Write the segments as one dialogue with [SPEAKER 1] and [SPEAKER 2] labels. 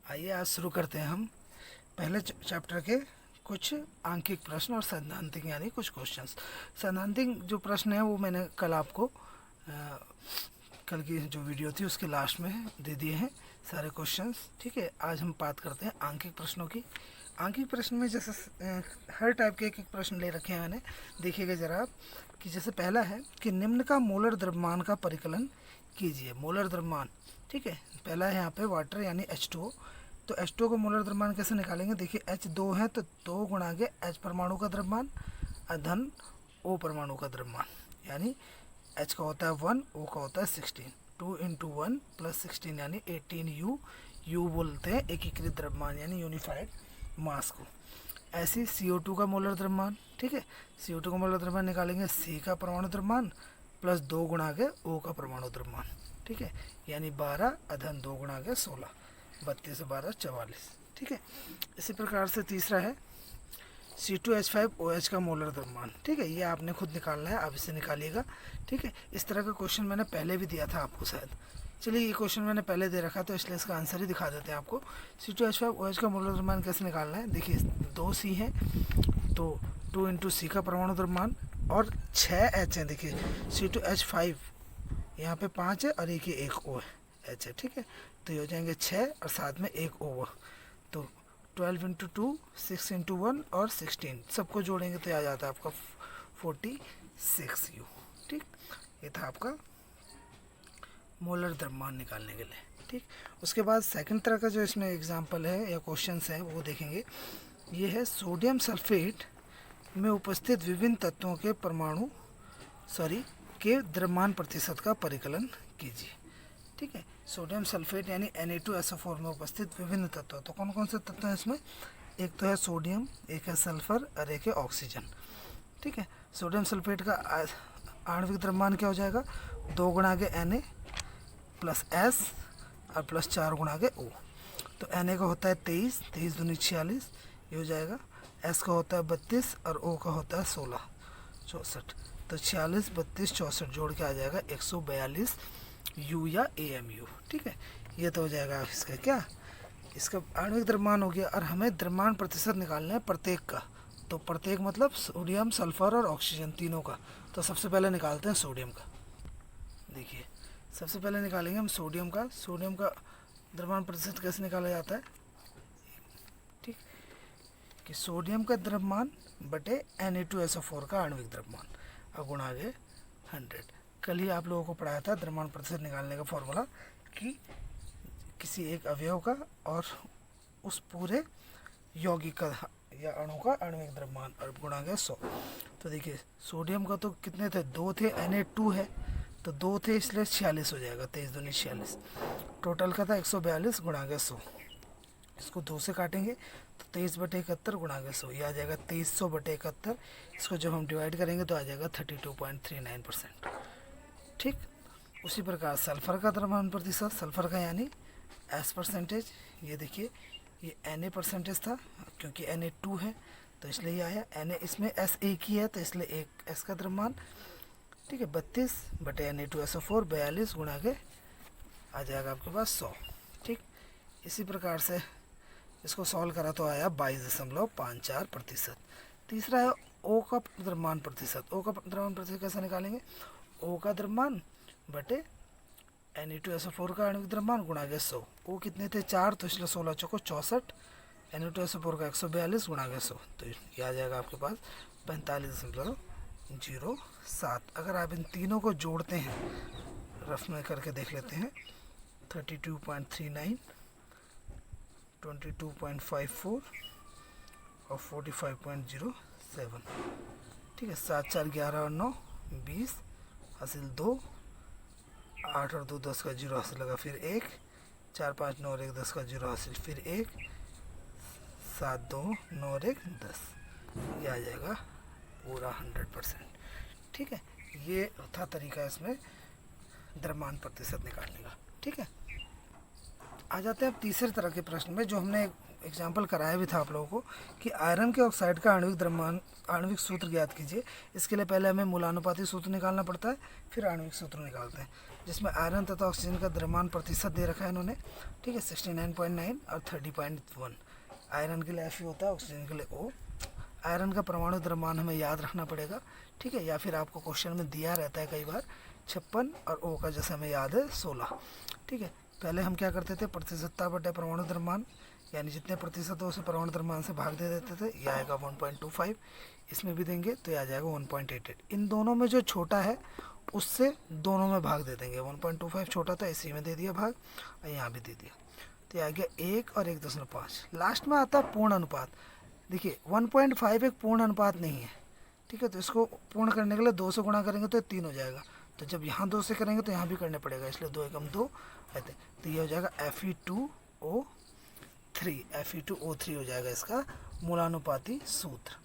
[SPEAKER 1] आइए आज शुरू करते हैं हम पहले चैप्टर के कुछ आंकिक प्रश्न और सैद्धांतिक यानी कुछ क्वेश्चंस। सैद्धांतिक जो प्रश्न है वो मैंने कल आपको कल की जो वीडियो थी उसके लास्ट में दे दिए हैं सारे क्वेश्चंस। ठीक है, आज हम बात करते हैं आंकिक प्रश्नों की। आंकिक प्रश्न में जैसे हर टाइप के एक एक प्रश्न ले रखे हैं मैंने, देखिएगा ज़रा आप कि जैसे पहला है कि निम्न का मोलर द्रव्यमान का परिकलन कीजिए। मोलर द्रव्यमान, ठीक है, पहला है यहाँ पे वाटर यानी H2O। तो H2O का मोलर द्रव्यमान कैसे निकालेंगे? देखिए H2 है तो 2 गुणा के H परमाणु का द्रव्यमान अधन O परमाणु का द्रव्यमान, यानी H का होता है 1, O का होता है 16। 2 इंटू 1 प्लस 16 यानी 18U। U बोलते हैं एकीकृत द्रव्यमान यानी यूनिफाइड मास को। ऐसे CO2 का मोलर द्रव्यमान, ठीक है, CO2 का मोलर द्रव्यमान निकालेंगे C का परमाणु द्रव्यमान प्लस 2 गुणा के O का परमाणु द्रव्यमान, ठीक है, यानी 12 अधन 2 गुणा के 16, 32 से 12 44। ठीक है, इसी प्रकार से तीसरा है C2H5OH का मोलर द्रव्यमान। ठीक है, ये आपने खुद निकालना है, आप इसे निकालिएगा। ठीक है, इस तरह का क्वेश्चन मैंने पहले भी दिया था आपको शायद। चलिए, ये क्वेश्चन मैंने पहले दे रखा तो इसलिए इसका आंसर ही दिखा देते हैं आपको। C2H5OH का मोलर द्रव्यमान कैसे निकालना है? देखिए 2 C है तो 2 इंटू C का परमाणु द्रव्यमान और 6 H है। देखिए C2H5 यहाँ पे 5 है और एक O है H है। ठीक है, तो ये हो जाएंगे 6 और साथ में एक O, तो 12 इंटू 2 6 इंटू 1 और 16 सबको जोड़ेंगे तो आ जाता है आपका 46U। ठीक, ये था आपका मोलर द्रव्यमान निकालने के लिए। ठीक, उसके बाद सेकंड तरह का जो इसमें एग्जांपल है या क्वेश्चंस है वो देखेंगे। ये है सोडियम सल्फेट में उपस्थित विभिन्न तत्वों के परमाणु के द्रव्यमान प्रतिशत का परिकलन कीजिए। ठीक है, सोडियम सल्फेट यानी Na2SO4 में उपस्थित विभिन्न तत्व। तो कौन कौन से तत्व हैं इसमें? एक तो है सोडियम, एक है सल्फर और एक है ऑक्सीजन। ठीक है, सोडियम सल्फेट का आणविक द्रव्यमान क्या हो जाएगा? 2 गुणा के Na प्लस S और प्लस 4 गुणा के O। तो Na का होता है 23, 23 दूनी 46, ये हो जाएगा। S का होता है 32 और O का होता है 16, 64। तो 46, 32, 64 जोड़ के आ जाएगा 142 U या AMU। ठीक है, ये तो हो जाएगा इसका क्या, इसका आणविक द्रव्यमान हो गया। और हमें द्रव्यमान प्रतिशत निकालना है प्रत्येक का। तो प्रत्येक मतलब सोडियम, सल्फर और ऑक्सीजन तीनों का। तो सबसे पहले निकालते हैं सोडियम का। देखिए सबसे पहले निकालेंगे हम सोडियम का। सोडियम का द्रव्यमान प्रतिशत कैसे निकाला जाता है? ठीक, कि सोडियम का द्रव्यमान बटे Na2SO4 का आणविक द्रव्यमान और गुणा के 100। कल ही आप लोगों को पढ़ाया था द्रव्यमान प्रतिशत निकालने का फॉर्मूला कि किसी एक अवयव का और उस पूरे यौगिक का या अणु का आणविक द्रव्यमान और गुणा के 100। तो देखिए सोडियम का तो कितने थे? 2 थे, Na2 है तो 2 थे इसलिए 46 हो जाएगा, 23 दूनी 46। टोटल का था 142 गुणा के 100। इसको 2 से काटेंगे तो 23 बटे 71 गुणा के 100, ये आ जाएगा 2300 बटे 71। इसको जब हम डिवाइड करेंगे तो आ जाएगा 32.39%। ठीक, उसी प्रकार सल्फर का द्रव्यमान प्रतिशत, सल्फर का यानी S परसेंटेज, ये देखिए ये Na परसेंटेज था क्योंकि Na2 है तो इसलिए ये आया। Na इसमें S एक ही है तो इसलिए एक S का द्रव्यमान। ठीक है, 32 बटे Na2SO4 42 गुणा के आ जाएगा आपके पास 100। ठीक, इसी प्रकार से इसको सॉल्व करा तो आया 22.54%। तीसरा है O का द्रव्यमान प्रतिशत। O का द्रव्यमान प्रतिशत कैसे निकालेंगे? O का द्रव्यमान बटे Na2SO4 का आणविक द्रव्यमान गुणा के 100। O कितने थे? 4, तो इसलिए 16 चौको 64। Na2SO4 का 142 गुणा के 100, तो ये आ जाएगा आपके पास 45.07। अगर आप इन तीनों को जोड़ते हैं, रफ में करके देख लेते हैं, 32.39, 22.54 और 45.07। ठीक है, 7, 4, 11 और 9 20 हासिल 2, 8 और 2 10 का 0 हासिल लगा, फिर 1, 4, 5, 9 और 1 10 का 0 हासिल, फिर 1, 7, 2, 9 और 1 10, ये आ जाएगा पूरा 100%। ठीक है, ये था तरीका इसमें द्रव्यमान प्रतिशत निकालने का। ठीक है, आ जाते हैं अब तीसरे तरह के प्रश्न में जो हमने एग्जाम्पल कराया भी था आप लोगों को कि आयरन के ऑक्साइड का आणविक द्रव्यमान, आणविक सूत्र ज्ञात कीजिए। इसके लिए पहले हमें मूलानुपाती सूत्र निकालना पड़ता है, फिर आणविक सूत्र निकालते हैं। जिसमें आयरन तथा ऑक्सीजन का द्रव्यमान प्रतिशत दे रखा है इन्होंने, ठीक है, 69.9 और 30.1। आयरन के लिए Fe होता है, ऑक्सीजन के लिए O। आयरन का परमाणु द्रव्यमान हमें याद रखना पड़ेगा, ठीक है, या फिर आपको क्वेश्चन में दिया रहता है कई बार 56 और O का जैसे हमें याद है 16, ठीक है। पहले हम क्या करते थे, प्रतिशतता बटे परमाणु द्रव्यमान, यानी जितने प्रतिशत हो उसे परमाणु द्रव्यमान से भाग दे देते थे, यह आएगा 1.25। इसमें भी देंगे तो यह आ जाएगा 1.88। इन दोनों में जो छोटा है उससे दोनों में भाग दे देंगे। 1.25 छोटा था, इसी में दे दिया भाग, और यहाँ भी दे दिया, तो यह आ गया 1 और 1.5। लास्ट में आता है पूर्ण अनुपात। देखिए 1.5 एक पूर्ण अनुपात नहीं है, ठीक है, तो इसको पूर्ण करने के लिए 2 से गुणा करेंगे तो 3 हो जाएगा। तो जब यहाँ 2 से करेंगे तो यहाँ भी करने पड़ेगा, इसलिए 2 एकम 2 रहते, तो ये हो जाएगा Fe2O3। Fe2O3 हो जाएगा इसका मूलानुपाती सूत्र,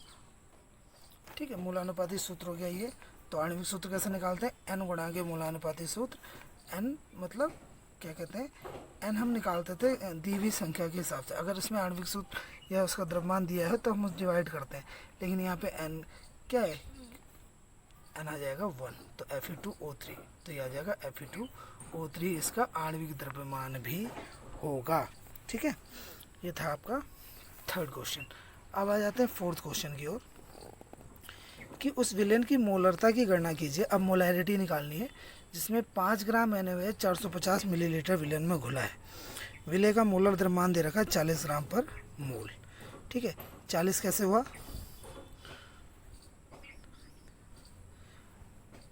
[SPEAKER 1] ठीक है। मूलानुपाती सूत्र हो गया ये। तो आणविक सूत्र कैसे निकालते हैं, n गुणा के मूलानुपाती सूत्र। n मतलब क्या कहते हैं, n हम निकालते थे दी हुई संख्या के हिसाब से। अगर इसमें आणविक सूत्र या उसका द्रव्यमान दिया है तो हम डिवाइड करते हैं, लेकिन यहाँ पे n क्या है, n आ जाएगा 1, तो Fe2O3, तो ये आ जाएगा Fe2O3 इसका आणविक द्रव्यमान भी होगा, ठीक है। ये था आपका थर्ड क्वेश्चन। अब आ जाते हैं फोर्थ क्वेश्चन की ओर, कि उस विलेन की मोलरता की गणना कीजिए। अब मोलैरिटी निकालनी है, जिसमें 5 ग्राम NaOH 450 मिलीलीटर विलेन में घुला है। विले का मोलर द्रव्यमान दे रखा है 40 ग्राम पर मोल, ठीक है। 40 कैसे हुआ,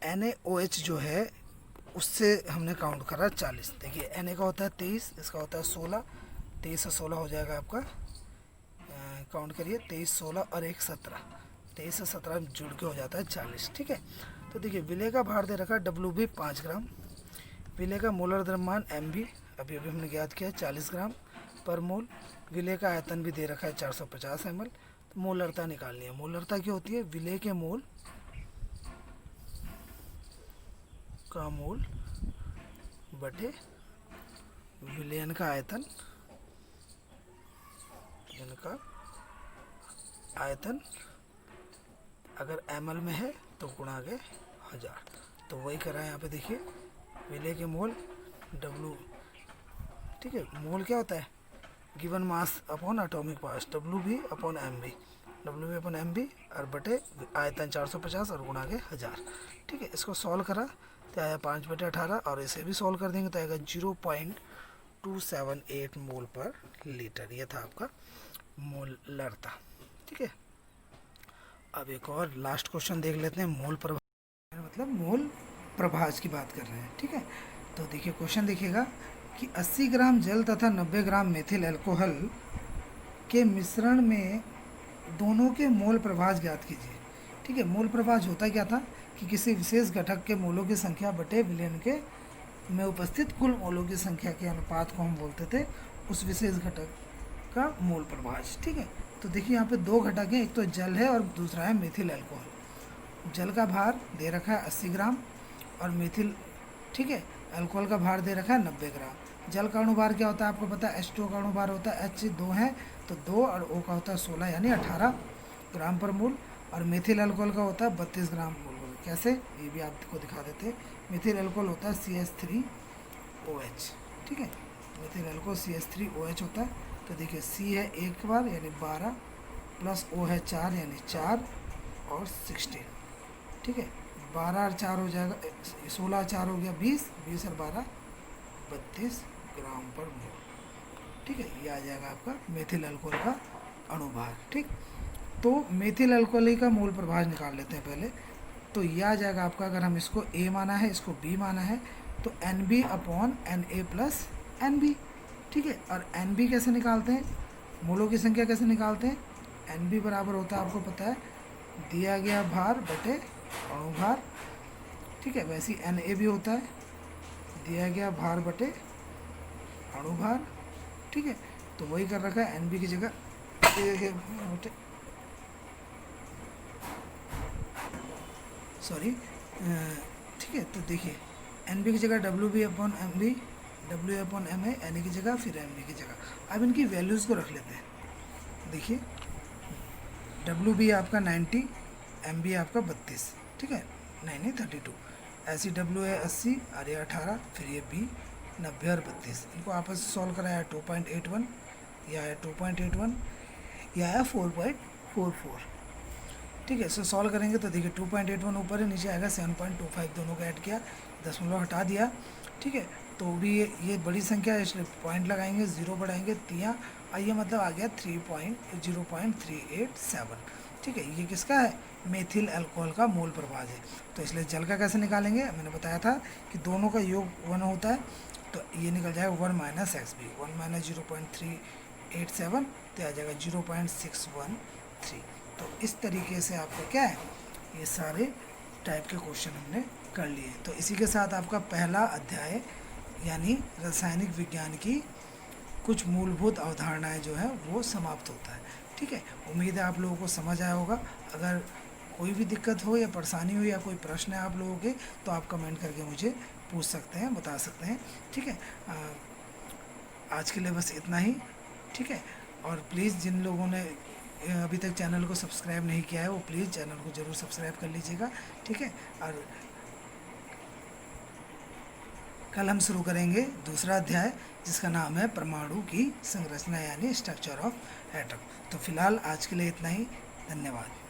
[SPEAKER 1] NaOH जो है उससे हमने काउंट करा 40। देखिए Na का होता है 23, इसका होता है 16, 23 से 16 हो जाएगा आपका, काउंट करिए, 23, 16 और 1 17, 23 से 17 जुड़ के हो जाता है 40, ठीक है। तो देखिए विले का भार दे रखा है WB 5 ग्राम, विले का मोलर द्रव्यमान MB अभी अभी हमने ज्ञात किया 40 ग्राम पर मोल, विले का आयतन भी दे रखा है 450 ml। तो मोलरता निकालनी है। मोलरता क्या होती है, विले के मोल का मोल बटे विलयन का आयतन, इनका आयतन अगर ml में है तो गुणा के 1000। तो वही करा है यहाँ पे, देखिए विले के मोल W, ठीक है, मोल क्या होता है, given mass upon atomic mass, WB upon MB, WB upon MB और बटे आयतन 450 और गुणा के 1000, ठीक है। इसको सॉल्व करा तो आया 5/18, और इसे भी सॉल्व कर देंगे तो आएगा 0.278 मोल पर लीटर। ये था आपका मोलरता, ठीक है। अब एक और लास्ट क्वेश्चन देख लेते हैं, मोल प्रभाज, मतलब मोल प्रभाज की बात कर रहे हैं, ठीक है। तो देखिए क्वेश्चन देखिएगा कि 80 ग्राम जल तथा 90 ग्राम मेथिल अल्कोहल के मिश्रण में दोनों के मोल प्रभाज ज्ञात कीजिए, ठीक है। मोल प्रभाज होता क्या था कि किसी विशेष घटक के मोलों की संख्या बटे विलयन के में उपस्थित कुल मोलों की संख्या के अनुपात को हम बोलते थे उस विशेष घटक का मोल प्रभाज, ठीक है। तो देखिए यहाँ पे 2 घटक हैं, एक तो जल है और दूसरा है मेथिल अल्कोहल। जल का भार दे रखा है 80 ग्राम और मेथिल, ठीक है, अल्कोहल का भार दे रखा है 90 ग्राम। जल का अणुभार क्या होता है आपको पता है, H2O का अणुभार होता है H 2 है तो 2 और O का होता है 16 यानी 18 ग्राम पर मोल, और मेथिल अल्कोहल का होता है 32 ग्राम मोल। कैसे, ये भी आपको दिखा देते हैं। मेथिल अल्कोहल होता है CH3OH, ठीक है, मेथिल अल्कोहल CH3OH होता है। तो देखिए C है 1 बार यानी 12 प्लस O है 4 यानी 4 और 16, ठीक है। 12 और 4 हो जाएगा 16 और 4 हो गया 20, 20 और 12 32 ग्राम पर मोल, ठीक है। ये आ जाएगा आपका मेथिल अल्कोहल का अणुभार, ठीक। तो मेथिल अल्कोहल का मोल प्रभाज निकाल लेते हैं पहले। तो यह आ जाएगा आपका, अगर हम इसको A माना है इसको B माना है तो NB upon Na plus NB, ठीक है। और NB कैसे निकालते हैं, मोलों की संख्या कैसे निकालते हैं, NB बराबर होता है आपको पता है दिया गया भार बटे अणुभार, ठीक है। वैसे ही Na भी होता है दिया गया भार बटे अणुभार, ठीक है। तो वही कर रखा है, NB की जगह सॉरी, ठीक है। तो देखिए NB की जगह WB upon MB, W upon MA, Na की जगह फिर MB की जगह। अब इनकी वैल्यूज़ को रख लेते हैं। देखिए WB आपका 90, MB आपका 32, ठीक है, 32, SEW है 80 और ये 18, फिर ये B 90 और 32, इनको आपस में सॉल्व कराया 2.81, या है 2.81, या है 4.44। ठीक है, सो सॉल्व करेंगे तो देखिए 2.81 ऊपर है, नीचे आएगा 7.25, दोनों को ऐड किया, दशमलव हटा दिया। ठीक है, तो भी ये बड़ी संख्या है इसलिए पॉइंट लगाएंगे, 0 बढ़ाएंगे, तियाँ, और ये मतलब आ गया 0.387। ठीक है, ये किसका है, मेथिल अल्कोहल का मोल प्रभाव है। तो इसलिए जल का कैसे निकालेंगे, मैंने बताया था कि दोनों का योग 1 होता है, तो ये निकल जाएगा 1 माइनस XB, 1 माइनस 0.387, तो आ जाएगा 0.613। तो इस तरीके से आपका क्या है, ये सारे टाइप के क्वेश्चन हमने कर लिए। तो इसी के साथ आपका पहला अध्याय यानी रासायनिक विज्ञान की कुछ मूलभूत अवधारणाएं जो है वो समाप्त होता है। ठीक है, उम्मीद है आप लोगों को समझ आया होगा। अगर कोई भी दिक्कत हो या परेशानी हो या कोई प्रश्न है आप लोगों के, तो आप कमेंट करके मुझे पूछ सकते हैं, बता सकते हैं। ठीक है, आज के लिए बस इतना ही। ठीक है, और प्लीज़ जिन लोगों ने अभी तक चैनल को सब्सक्राइब नहीं किया है वो प्लीज़ चैनल को ज़रूर सब्सक्राइब कर लीजिएगा। ठीक है, और कल हम शुरू करेंगे दूसरा अध्याय जिसका नाम है परमाणु की संरचना यानी स्ट्रक्चर ऑफ एटम। तो फिलहाल आज के लिए इतना ही, धन्यवाद।